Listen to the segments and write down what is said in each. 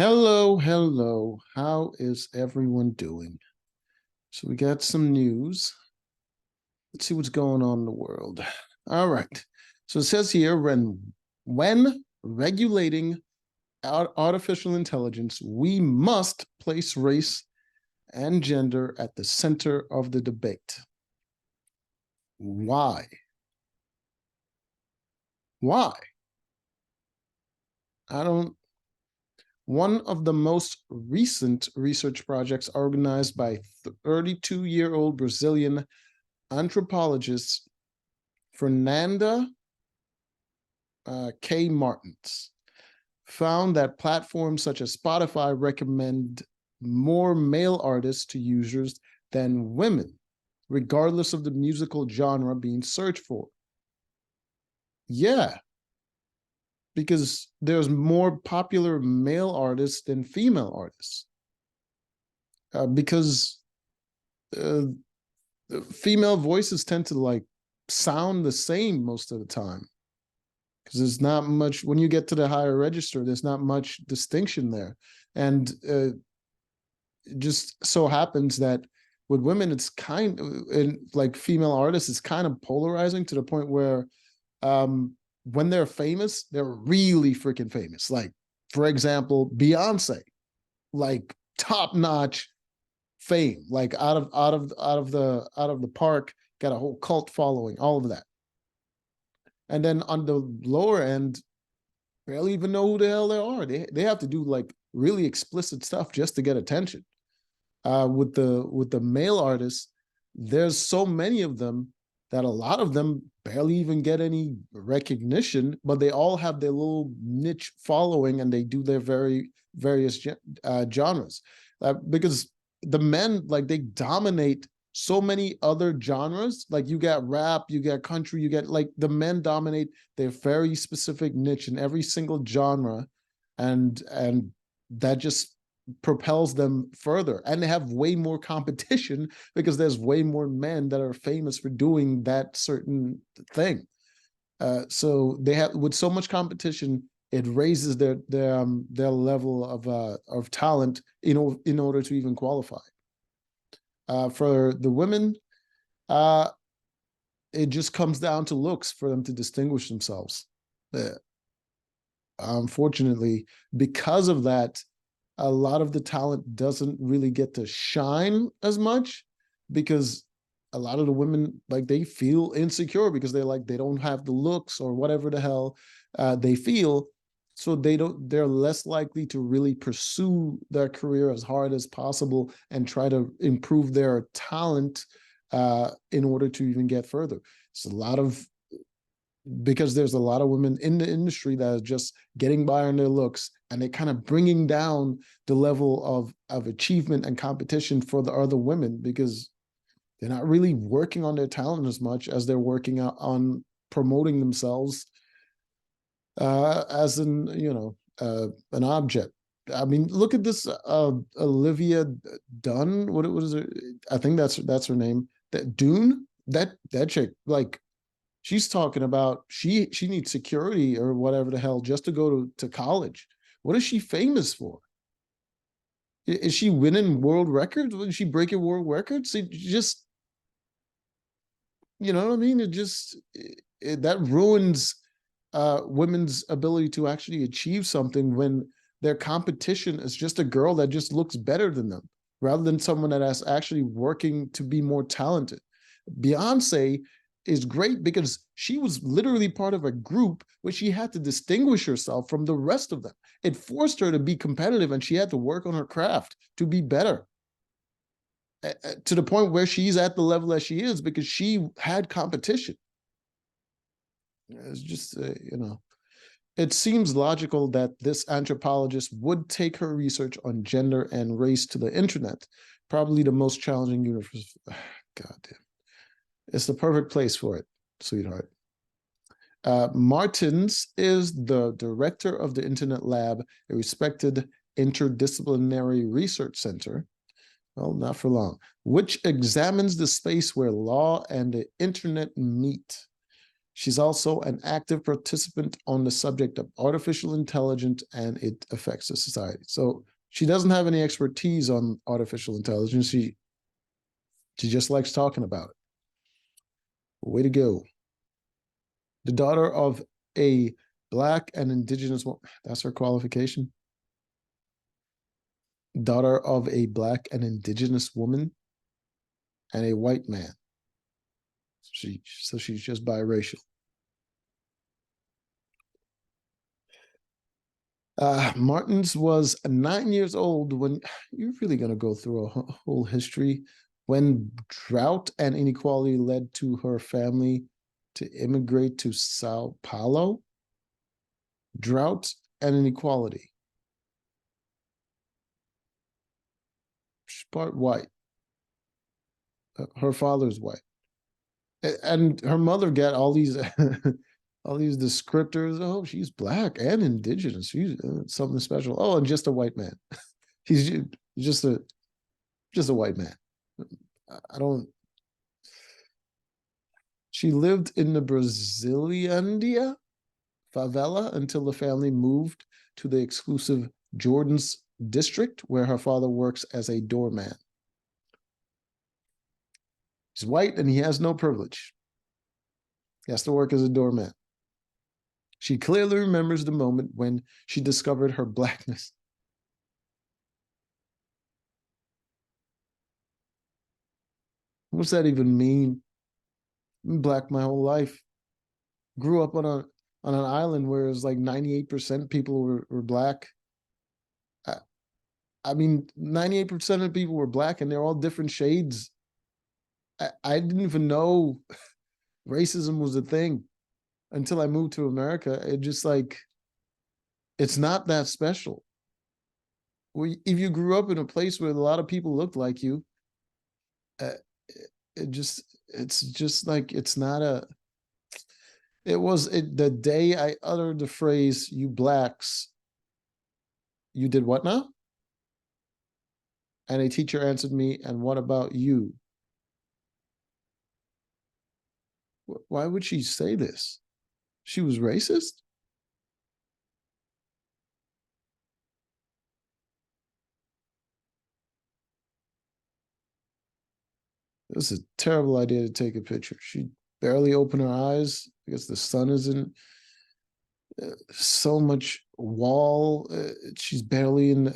Hello, hello. How is everyone doing? So we got some news. Let's see what's going on in the world. All right. So it says here when regulating artificial intelligence, we must place race and gender at the center of the debate. Why? Why? I don't One of the most recent research projects organized by 32-year-old Brazilian anthropologist Fernanda K. Martins found that platforms such as Spotify recommend more male artists to users than women, regardless of the musical genre being searched for. Yeah, because there's more popular male artists than female artists. Because uh, female voices tend to like sound the same most of the time because there's not much when you get to the higher register, there's not much distinction there. And it just so happens that with women it's kind of, and like female artists, it's kind of polarizing to the point where when they're famous, they're really freaking famous. Like, for example, Beyonce, like top notch fame, like out of the park, got a whole cult following, all of that. And then on the lower end, barely even know who the hell they are. They have to do like really explicit stuff just to get attention. With the male artists, there's so many of them that a lot of them barely even get any recognition, but they all have their little niche following and they do their various genres. Because the men, like, they dominate so many other genres. Like, you got rap, you got country, you get, like, the men dominate their very specific niche in every single genre, and that just propels them further, and they have way more competition because there's way more men that are famous for doing that certain thing. So they have, with so much competition, it raises their level of talent in order to even qualify. For the women, uh, it just comes down to looks for them to distinguish themselves. Unfortunately, because of that, a lot of the talent doesn't really get to shine as much because a lot of the women, like, they feel insecure because they don't have the looks or whatever the hell they feel. So they're less likely to really pursue their career as hard as possible and try to improve their talent in order to even get further. It's a lot of because there's a lot of women in the industry that are just getting by on their looks, and they're kind of bringing down the level of achievement and competition for the other women because they're not really working on their talent as much as they're working on promoting themselves as an object. I mean, look at this Olivia Dunn. What was it? I think that's her name. That Dune. That chick, like, she's talking about she needs security or whatever the hell just to go to college. What is she famous for? Is she winning world records? Is she breaking world records? It just, you know what I mean? That ruins women's ability to actually achieve something when their competition is just a girl that just looks better than them rather than someone that is actually working to be more talented. Beyonce is great because she was literally part of a group where she had to distinguish herself from the rest of them. It forced her to be competitive, and she had to work on her craft to be better, to the point where she's at the level that she is because she had competition. It's just, it seems logical that this anthropologist would take her research on gender and race to the internet, probably the most challenging universe. God damn. It's the perfect place for it, sweetheart. Martins is the director of the Internet Lab, a respected interdisciplinary research center, well, not for long, which examines the space where law and the internet meet. She's also an active participant on the subject of artificial intelligence and its effects of society. So she doesn't have any expertise on artificial intelligence. She just likes talking about it. Way to go. The daughter of a Black and Indigenous woman. That's her qualification. Daughter of a Black and Indigenous woman and a white man. So she's just biracial. Martins was 9 years old when you're really going to go through a whole history when drought and inequality led to her family to immigrate to Sao Paulo. Drought and inequality. She's part white. Her father's white. And her mother got all these all these descriptors. Oh, she's Black and Indigenous. She's something special. Oh, and just a white man. He's just a white man. I don't. She lived in the Brasilandia favela until the family moved to the exclusive Jordan's district, where her father works as a doorman. He's white and he has no privilege. He has to work as a doorman. She clearly remembers the moment when she discovered her Blackness. What's that even mean? I'm Black my whole life. Grew up on an island where it's like 98% people were Black. I mean, 98% of people were Black and they're all different shades. I didn't even know racism was a thing until I moved to America. It just like, it's not that special. If you grew up in a place where a lot of people looked like you, it's just like, it's not a, the day I uttered the phrase, you Blacks, you did what now? And a teacher answered me, and what about you? Why would she say this? She was racist? It was a terrible idea to take a picture. She barely opened her eyes because the sun isn't so much wall. She's barely in,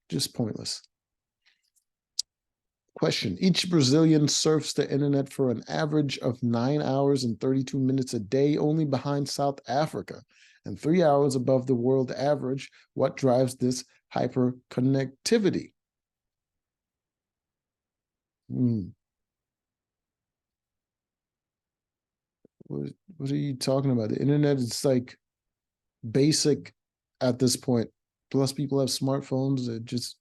just pointless. Question. Each Brazilian surfs the internet for an average of 9 hours and 32 minutes a day, only behind South Africa, and 3 hours above the world average. What drives this hyperconnectivity? What are you talking about? The internet is like basic at this point. Plus, people have smartphones. It just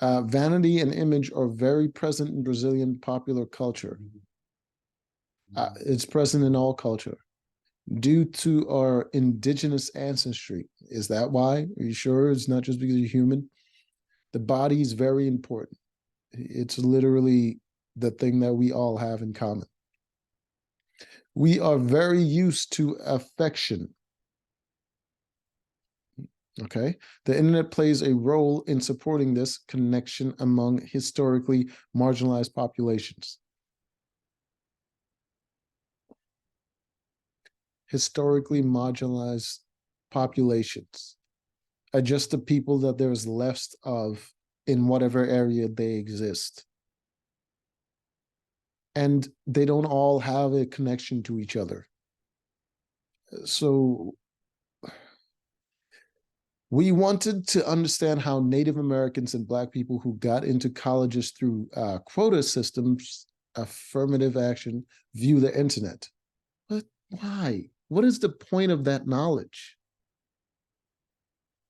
vanity and image are very present in Brazilian popular culture. It's present in all culture due to our indigenous ancestry. Is that why? Are you sure it's not just because you're human? The body is very important. It's literally the thing that we all have in common. We are very used to affection. Okay. The internet plays a role in supporting this connection among historically marginalized populations. Historically marginalized populations are just the people that there's less of in whatever area they exist. And they don't all have a connection to each other. So we wanted to understand how Native Americans and Black people who got into colleges through quota systems, affirmative action, view the internet. But why? What is the point of that knowledge?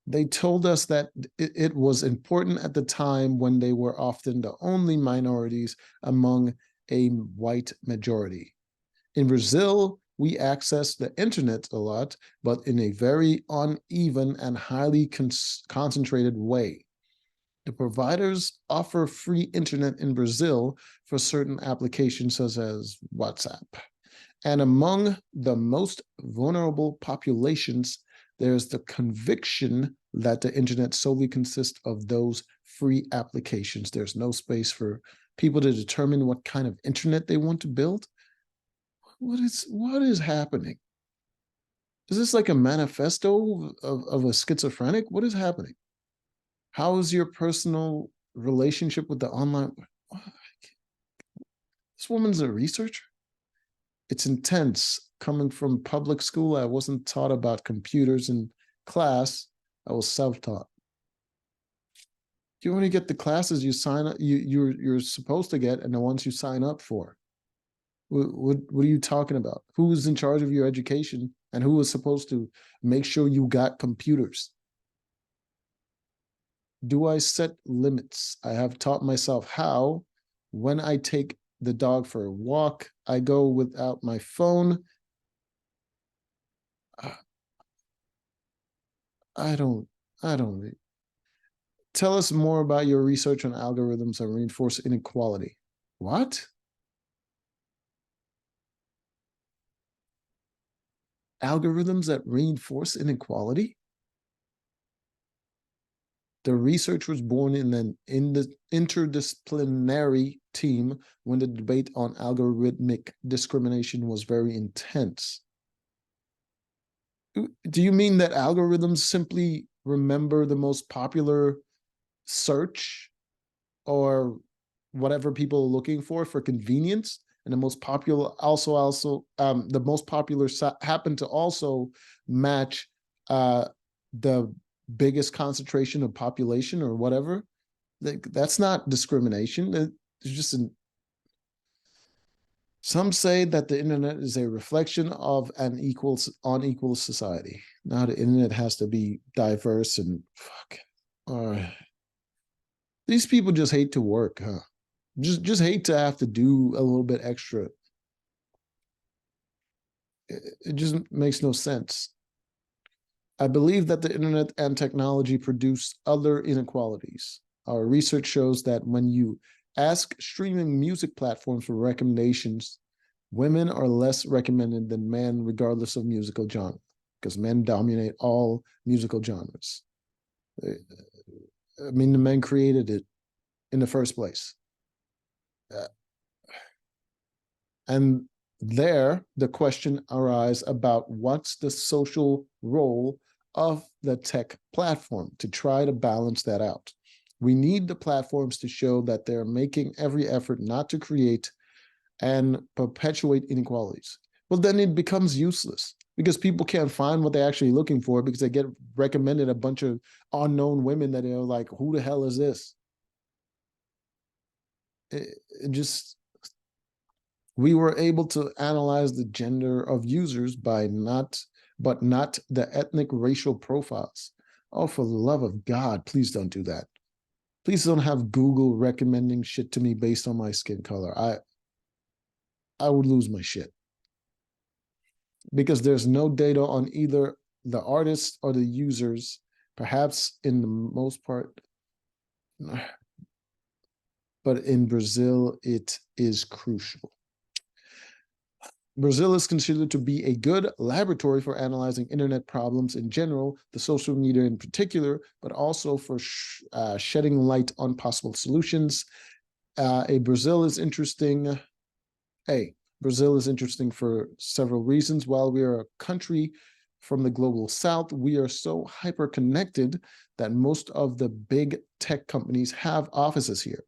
They told us that it was important at the time when they were often the only minorities among a white majority. In Brazil, we access the internet a lot, but in a very uneven and highly concentrated way. The providers offer free internet in Brazil for certain applications such as WhatsApp. And among the most vulnerable populations, there's the conviction that the internet solely consists of those free applications. There's no space for people to determine what kind of internet they want to build. What is happening? Is this like a manifesto of a schizophrenic? What is happening? How is your personal relationship with the online? This woman's a researcher. It's intense. Coming from public school, I wasn't taught about computers in class. I was self-taught. You only get the classes you sign up, you're supposed to get, and the ones you sign up for. What are you talking about? Who is in charge of your education, and who is supposed to make sure you got computers? Do I set limits? I have taught myself how. When I take the dog for a walk, I go without my phone. I don't. Tell us more about your research on algorithms that reinforce inequality. What? Algorithms that reinforce inequality? The research was born in the interdisciplinary team when the debate on algorithmic discrimination was very intense. Do you mean that algorithms simply remember the most popular search or whatever people are looking for convenience? And the most popular the most popular happen to also match the biggest concentration of population or whatever. That's not discrimination. It's just some say that the internet is a reflection of an unequal society. Now the internet has to be diverse and fuck. These people just hate to work, huh? Just hate to have to do a little bit extra. It just makes no sense. I believe that the internet and technology produce other inequalities. Our research shows that when you ask streaming music platforms for recommendations, women are less recommended than men, regardless of musical genre, because men dominate all musical genres. I mean, the men created it in the first place. And there, the question arises about what's the social role of the tech platform to try to balance that out. We need the platforms to show that they're making every effort not to create and perpetuate inequalities. Well, then it becomes useless because people can't find what they're actually looking for because they get recommended a bunch of unknown women that are like, who the hell is this? It just, we were able to analyze the gender of users but not the ethnic racial profiles. Oh, for the love of God, please don't do that. Please don't have Google recommending shit to me based on my skin color. I would lose my shit. Because there's no data on either the artists or the users, perhaps in the most part. But in Brazil, it is crucial. Brazil is considered to be a good laboratory for analyzing internet problems in general, the social media in particular, but also for shedding light on possible solutions. Brazil is interesting. Brazil is interesting for several reasons. While we are a country from the global south, we are so hyper-connected that most of the big tech companies have offices here.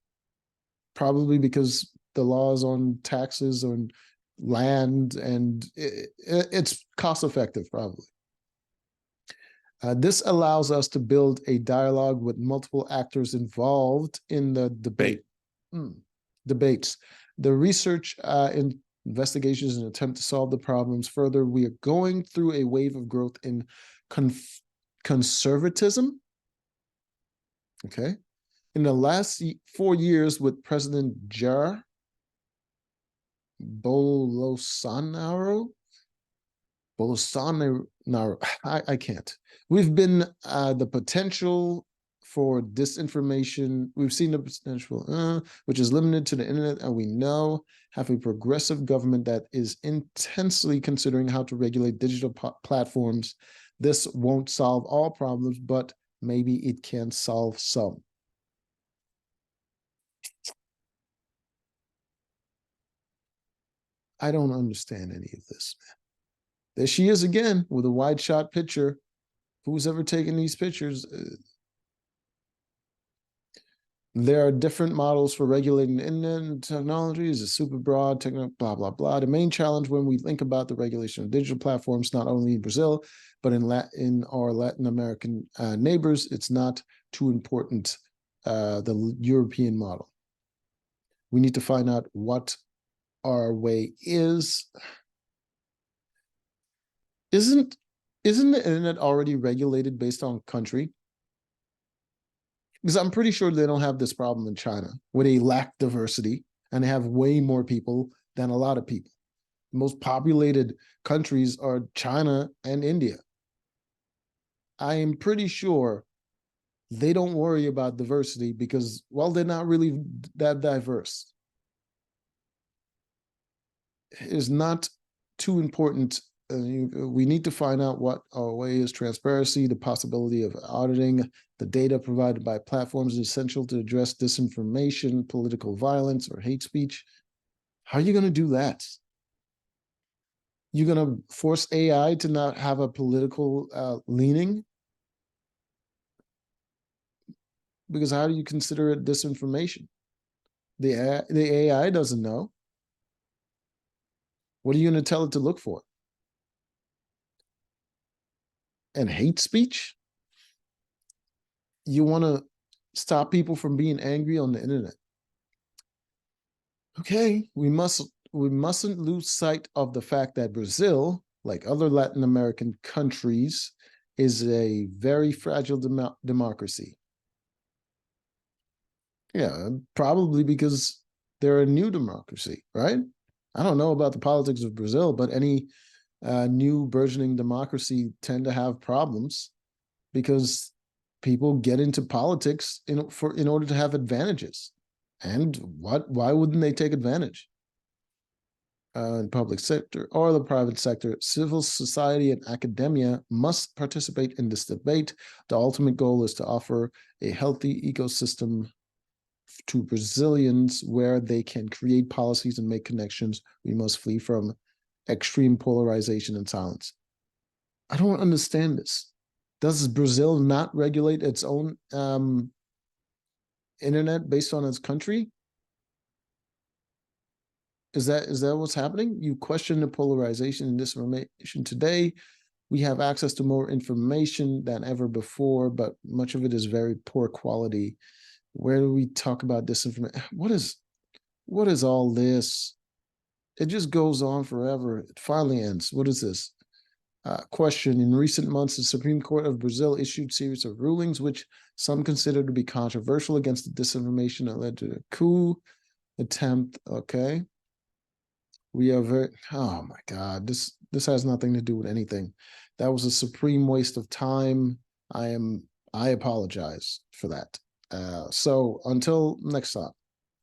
Probably because the laws on taxes on land and it's cost effective, probably. This allows us to build a dialogue with multiple actors involved in the debates. The research investigations and attempt to solve the problems further. We are going through a wave of growth in conservatism. Okay. In the last 4 years with President Jair Bolsonaro, I can't. We've been the potential for disinformation. We've seen the potential, which is limited to the internet, and we know have a progressive government that is intensely considering how to regulate digital platforms. This won't solve all problems, but maybe it can solve some. I don't understand any of this, man. There she is again with a wide shot picture. Who's ever taken these pictures? There are different models for regulating the internet and technologies, a super broad, blah, blah, blah. The main challenge when we think about the regulation of digital platforms, not only in Brazil, but in our Latin American neighbors, it's not too important, the European model. We need to find out what our way is. Isn't the internet already regulated based on country? Because I'm pretty sure they don't have this problem in China, where they lack diversity and they have way more people than a lot of people. The most populated countries are China and India. I am pretty sure they don't worry about diversity because, well, they're not really that diverse. It's not too important. We need to find out what our way is. Transparency, the possibility of auditing the data provided by platforms is essential to address disinformation, political violence, or hate speech. How are you going to do that? You're going to force AI to not have a political leaning? Because how do you consider it disinformation? The AI doesn't know. What are you going to tell it to look for? And hate speech? You want to stop people from being angry on the internet. Okay, we mustn't lose sight of the fact that Brazil, like other Latin American countries, is a very fragile democracy. Yeah, probably because they're a new democracy, right? I don't know about the politics of Brazil, but any new burgeoning democracy tend to have problems because people get into politics in order to have advantages. And why wouldn't they take advantage? In public sector or the private sector, civil society and academia must participate in this debate. The ultimate goal is to offer a healthy ecosystem to Brazilians where they can create policies and make connections. We must flee from extreme polarization and silence. I don't understand this. Does Brazil not regulate its own internet based on its country? Is that what's happening? You question the polarization and disinformation today. We have access to more information than ever before, but much of it is very poor quality. Where do we talk about disinformation? What is all this? It just goes on forever. It finally ends. What is this? Question. In recent months, the Supreme Court of Brazil issued a series of rulings which some consider to be controversial against the disinformation that led to a coup attempt. Okay. We are very, oh my God, this has nothing to do with anything. That was a supreme waste of time. I apologize for that. So until next time.